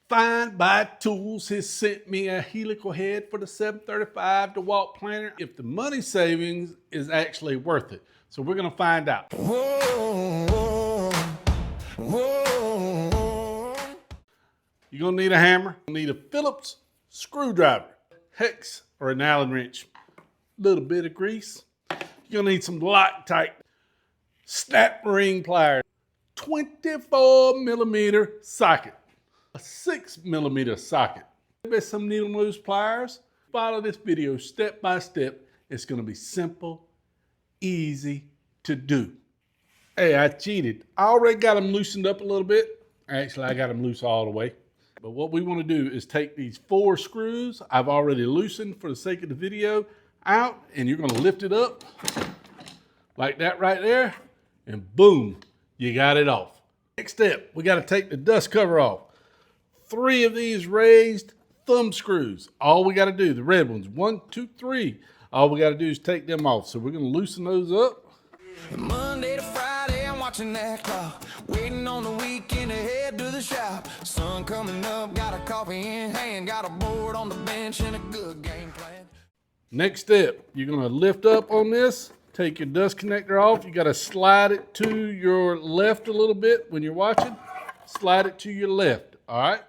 FindBuyTools has sent me a helical head for the 735 DeWalt planter if the money savings is actually worth it. So we're going to find out. You're going to need a hammer, you'll need a Phillips screwdriver, hex or an Allen wrench, a little bit of grease. You're going to need some Loctite snap ring pliers, 24mm socket, a 6mm socket. Maybe some needle nose pliers. Follow this video step by step. It's going to be simple, easy to do. Hey, I cheated. I already got them loosened up a little bit. Actually, I got them loose all the way. But what we want to do is take these 4 screws I've already loosened for the sake of the video out, and you're going to lift it up like that right there, and boom, you got it off. Next step, we got to take the dust cover off. 3 of these raised thumb screws. All we got to do, the red ones, 1, 2, 3. All we got to do is take them off. So we're going to loosen those up. Monday to Friday, I'm watching that clock, waiting on the weekend to head to the shop. Sun coming up, got a coffee in hand, got a board on the bench and a good game plan. Next step, you're going to lift up on this, take your dust connector off. You got to slide it to your left a little bit when you're watching. Slide it to your left, all right?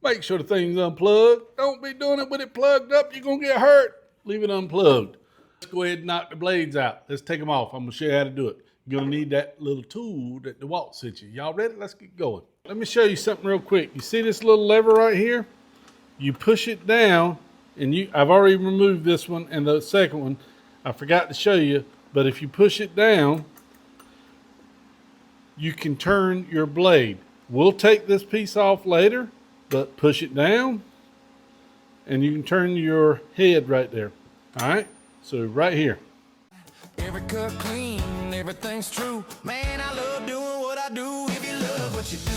Make sure the thing's unplugged. Don't be doing it with it plugged up. You're going to get hurt. Leave it unplugged. Let's go ahead and knock the blades out. Let's take them off. I'm going to show you how to do it. You're going to need that little tool that DeWalt sent you. Y'all ready? Let's get going. Let me show you something real quick. You see this little lever right here? You push it down, and I've already removed this one and the second one. I forgot to show you, but if you push it down, you can turn your blade. We'll take this piece off later, but push it down, and you can turn your head right there. All right? So right here. Every cut clean, everything's true. Man, I love doing what I do. If you love what you do,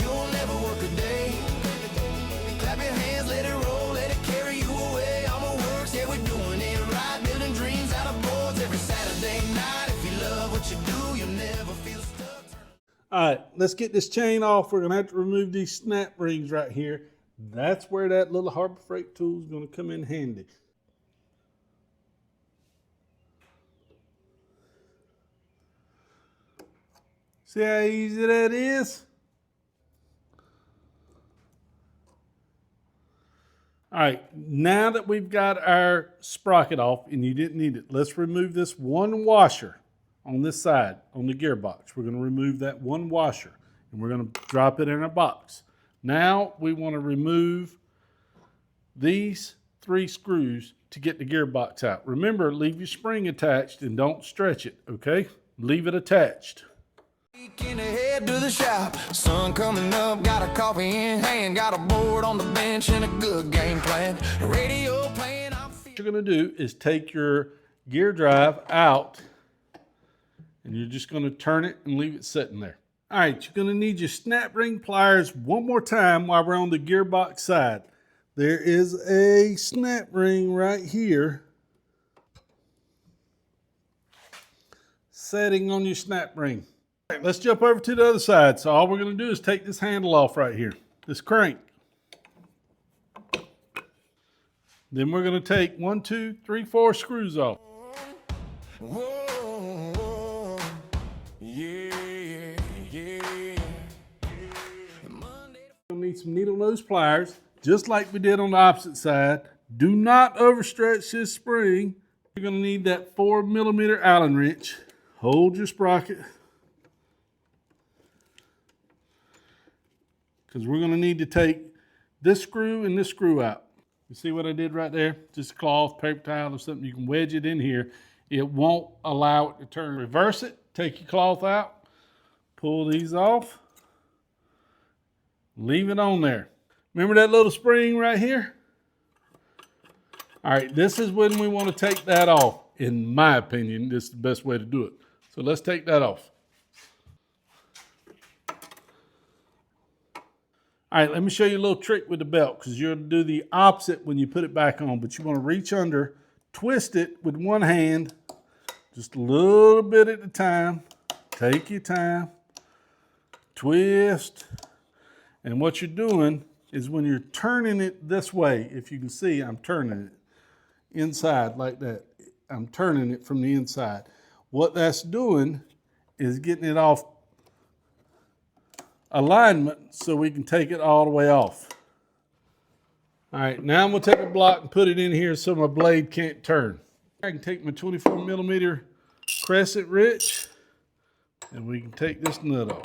you'll never work a day. Clap your hands, let it roll, let it carry you away. I'ma work, yeah, we're doing it right. Building dreams out of boards every Saturday night. If you love what you do, you'll never feel stuck. All right, let's get this chain off. We're gonna have to remove these snap rings right here. That's where that little Harbor Freight tool is gonna come in handy. See how easy that is? All right, now that we've got our sprocket off and you didn't need it, let's remove this one washer on this side, on the gearbox. We're gonna remove that one washer and we're gonna drop it in our box. Now we wanna remove these 3 screws to get the gearbox out. Remember, leave your spring attached and don't stretch it, okay? Leave it attached. Weekend ahead to the shop, sun coming up, got a coffee in hand, got a board on the bench and a good game plan. Radio playing. What you're gonna do is take your gear drive out and you're just gonna turn it and leave it sitting there. All right, you're gonna need your snap ring pliers one more time while we're on the gearbox side. There is a snap ring right here setting on your snap ring. All right, let's jump over to the other side. So all we're going to do is take this handle off right here, this crank. Then we're going to take 1, 2, 3, 4 screws off. Whoa, yeah, yeah. We'll need some needle nose pliers, just like we did on the opposite side. Do not overstretch this spring. You're going to need that 4mm Allen wrench. Hold your sprocket, because we're going to need to take this screw and this screw out. You see what I did right there? Just cloth, paper towel, or something. You can wedge it in here. It won't allow it to turn. Reverse it. Take your cloth out. Pull these off. Leave it on there. Remember that little spring right here? All right, this is when we want to take that off. In my opinion, this is the best way to do it. So let's take that off. All right, let me show you a little trick with the belt, because you're going to do the opposite when you put it back on, but you want to reach under, twist it with one hand, just a little bit at a time. Take your time, twist, And what you're doing is when you're turning it this way, if you can see, I'm turning it inside like that. I'm turning it from the inside. What that's doing is getting it off alignment so we can take it all the way off. All right, now I'm gonna take a block and put it in here so my blade can't turn. I can take my 24 millimeter crescent wrench and we can take this nut off.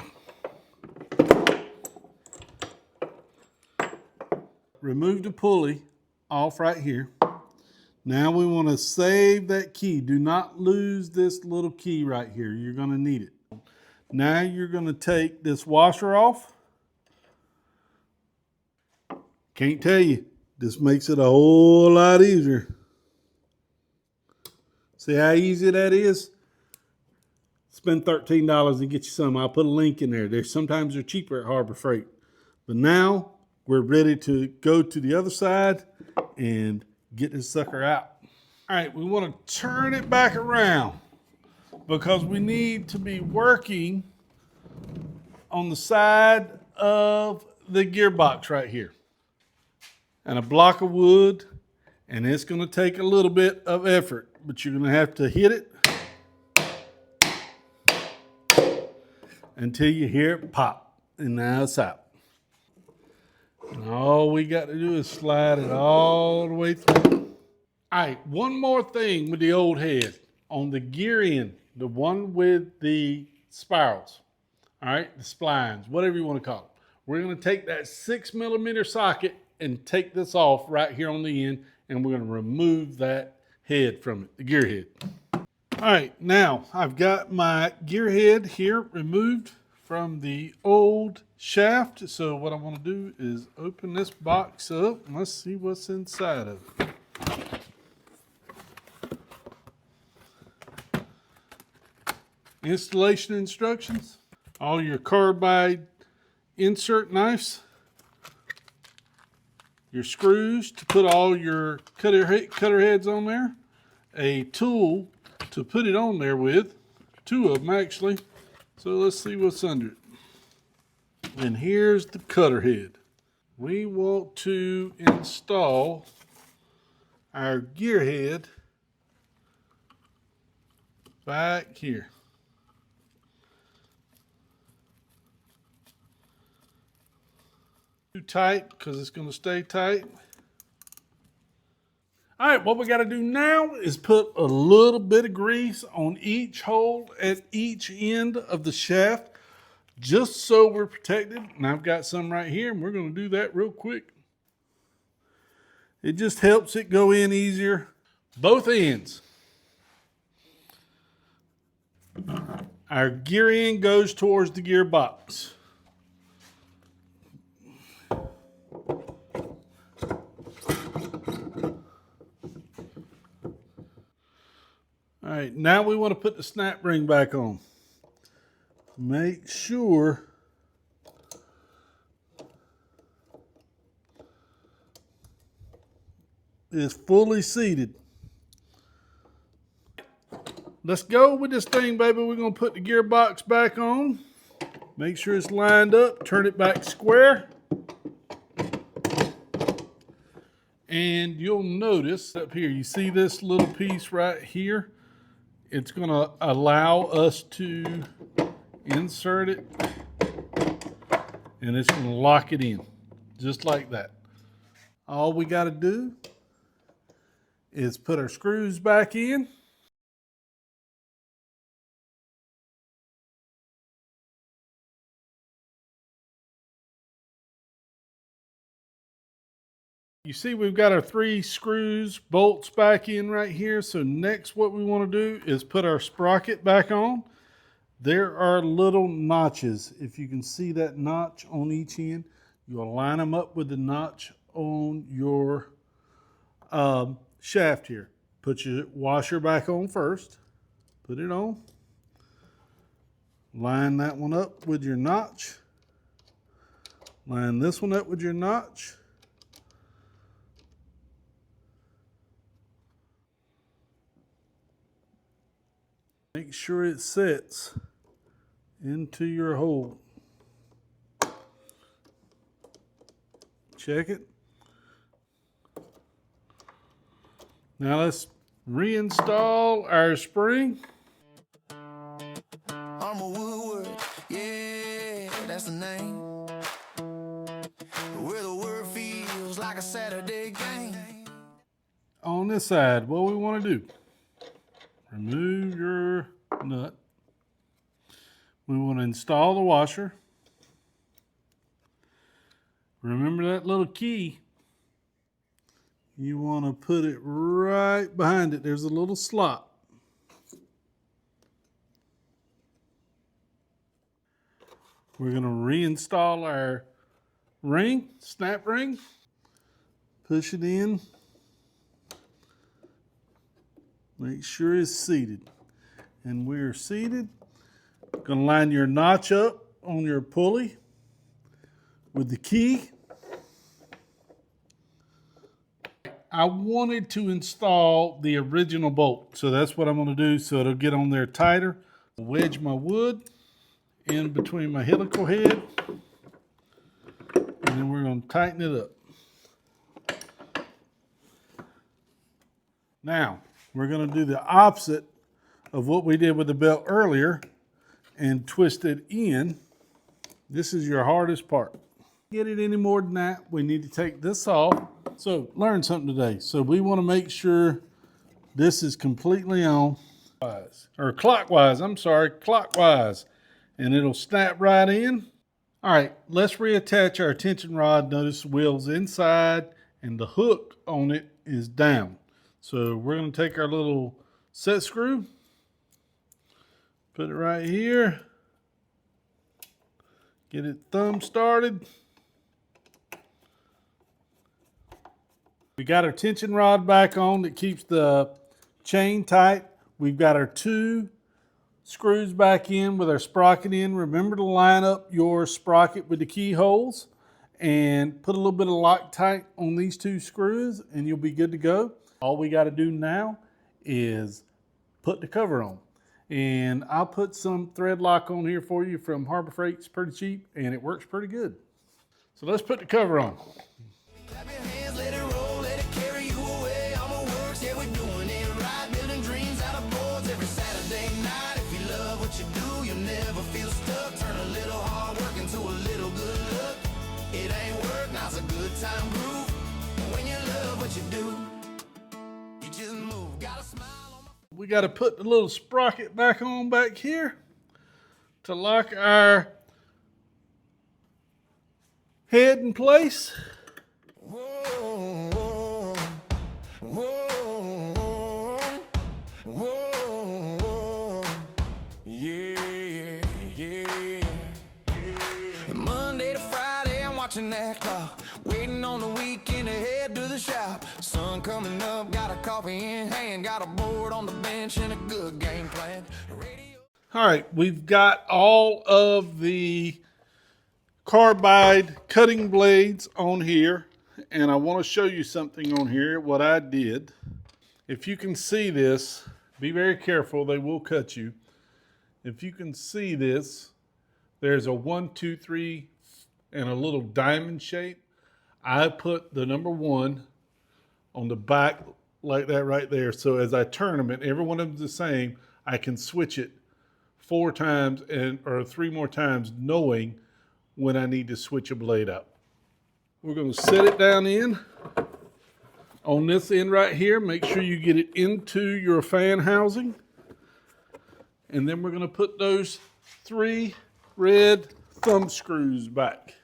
Remove the pulley off right here. Now we want to save that key. Do not lose this little key right here. You're going to need it. Now you're going to take this washer off. Can't tell you, this makes it a whole lot easier. See how easy that is? Spend $13 and get you some. I'll put a link in there. Sometimes they're cheaper at Harbor Freight. But now we're ready to go to the other side and get this sucker out. All right, we want to turn it back around because we need to be working on the side of the gearbox right here. And a block of wood, and it's going to take a little bit of effort, but you're going to have to hit it until you hear it pop, and now it's out. And all we got to do is slide it all the way through. All right, one more thing with the old head. On the gear end, the one with the spirals, all right, the splines, whatever you want to call it. We're going to take that 6 millimeter socket and take this off right here on the end, and we're going to remove that head from it, the gear head. All right, now I've got my gear head here removed from the old shaft. So what I want to do is open this box up and let's see what's inside of it. Installation instructions, all your carbide insert knives, your screws to put all your cutter heads on there, a tool to put it on there with, 2 of them actually. So let's see what's under it. And here's the cutter head. We want to install our gear head back here. Too tight because it's going to stay tight. All right, what we got to do now is put a little bit of grease on each hole at each end of the shaft, just so we're protected. And I've got some right here, and we're going to do that real quick. It just helps it go in easier. Both ends. Our gear end goes towards the gearbox. All right, now we want to put the snap ring back on. Make sure it's fully seated. Let's go with this thing, baby. We're going to put the gearbox back on. Make sure it's lined up. Turn it back square. And you'll notice up here, you see this little piece right here? It's going to allow us to insert it, and it's going to lock it in, just like that. All we got to do is put our screws back in. You see we've got our 3 screws, bolts back in right here. So next what we want to do is put our sprocket back on. There are little notches. If you can see that notch on each end, you'll line them up with the notch on your shaft here. Put your washer back on first. Put it on. Line that one up with your notch. Line this one up with your notch. Make sure it sets into your hole. check it. Now let's reinstall our spring. Armor Woodward, yeah, that's the name. Where the word feels like a Saturday game. On this side, what we want to do, remove your nut. We want to install the washer. Remember that little key. You want to put it right behind it. There's a little slot. We're going to reinstall our ring, snap ring. Push it in. Make sure it's seated. And we're seated. Going to line your notch up on your pulley with the key. I wanted to install the original bolt, so that's what I'm going to do so it'll get on there tighter. Wedge my wood in between my helical head, and then we're going to tighten it up. Now, we're going to do the opposite of what we did with the belt earlier and twist it in. This is your hardest part. Get it any more than that, we need to take this off. So, learn something today. So we want to make sure this is completely on, or clockwise, clockwise. And it'll snap right in. All right, let's reattach our tension rod. Notice the wheel's inside and the hook on it is down. So we're going to take our little set screw, put it right here, get it thumb started. We got our tension rod back on that keeps the chain tight. We've got our 2 screws back in with our sprocket in. Remember to line up your sprocket with the keyholes and put a little bit of Loctite on these 2 screws and you'll be good to go. All we got to do now is put the cover on. And I'll put some thread lock on here for you from Harbor Freight. It's pretty cheap and it works pretty good. So let's put the cover on. Clap your hands, let it roll, let it carry you away. Armor works, yeah, we're doing it right. Building dreams out of boards every Saturday night. If you love what you do, you'll never feel stuck. Turn a little hard work into a little good luck. It ain't work, now it's a good time groove. When you love what you do, you just move. Got a smile on my... We got to put the little sprocket back on back here to lock our head in place. Whoa, whoa, whoa, whoa, yeah, yeah. Monday to Friday, I'm watching that clock, waiting on the weekend to head to the shop. Sun coming up, got a coffee in hand, got a board on the bench and a good game plan. Radio. All right, we've got all of the carbide cutting blades on here. And I want to show you something on here, what I did. If you can see this, be very careful, they will cut you. If you can see this, there's a 1, 2, 3 and a little diamond shape. I put the number 1 on the back like that right there. So as I turn them, and every one of them is the same, I can switch it 4 times or 3 more times knowing when I need to switch a blade out. We're going to set it down in on this end right here. Make sure you get it into your fan housing. And then we're going to put those 3 red thumb screws back.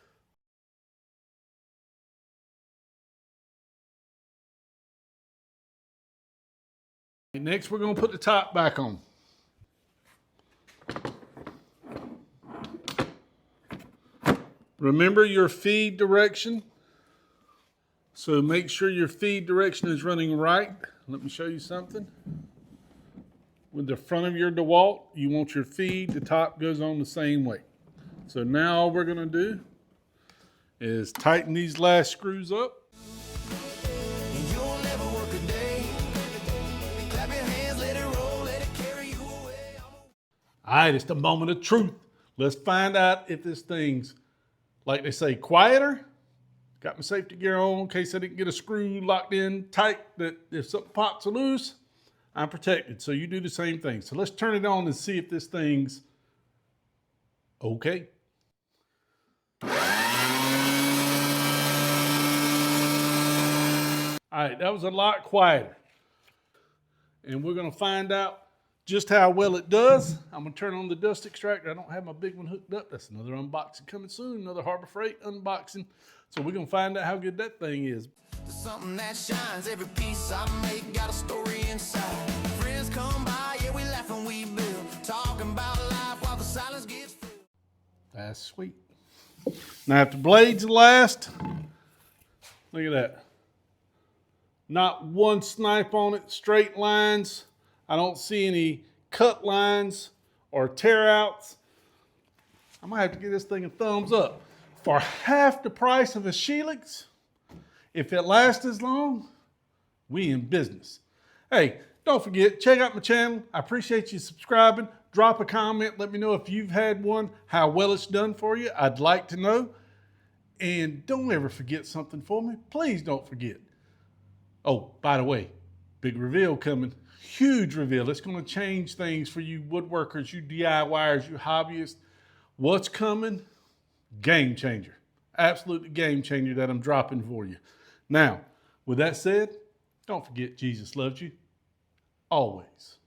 Next, we're going to put the top back on. Remember your feed direction. So make sure your feed direction is running right. Let me show you something. With the front of your DeWalt, you want your feed, the top goes on the same way. So now all we're gonna do is tighten these last screws up. You'll never work a day. Clap your hands, let it roll, let it carry you away. All right, it's the moment of truth. Let's find out if this thing's, like they say, quieter Got my safety gear on in case I didn't get a screw locked in tight that if something pops or loose, I'm protected. So you do the same thing. So let's turn it on and see if this thing's okay. All right, that was a lot quieter. And we're gonna find out just how well it does. I'm gonna turn on the dust extractor. I don't have my big one hooked up. That's another unboxing coming soon, another Harbor Freight unboxing. So we're gonna find out how good that thing is. There's something that shines, every piece I make got a story inside. Friends come by, yeah, we laugh and we build, talking about life while the silence gets filled. That's sweet. Now if the blades last, look at that. Not one snipe on it, straight lines. I don't see any cut lines or tear outs. I might have to give this thing a thumbs up. For half the price of a Helix, if it lasts as long, we in business. Hey, don't forget, check out my channel. I appreciate you subscribing. Drop a comment. Let me know if you've had one, how well it's done for you. I'd like to know. And don't ever forget something for me. Please don't forget. Oh, by the way, big reveal coming. Huge reveal. It's going to change things for you woodworkers, you DIYers, you hobbyists. What's coming? Game changer. Absolutely game changer that I'm dropping for you. Now, with that said, don't forget Jesus loves you always.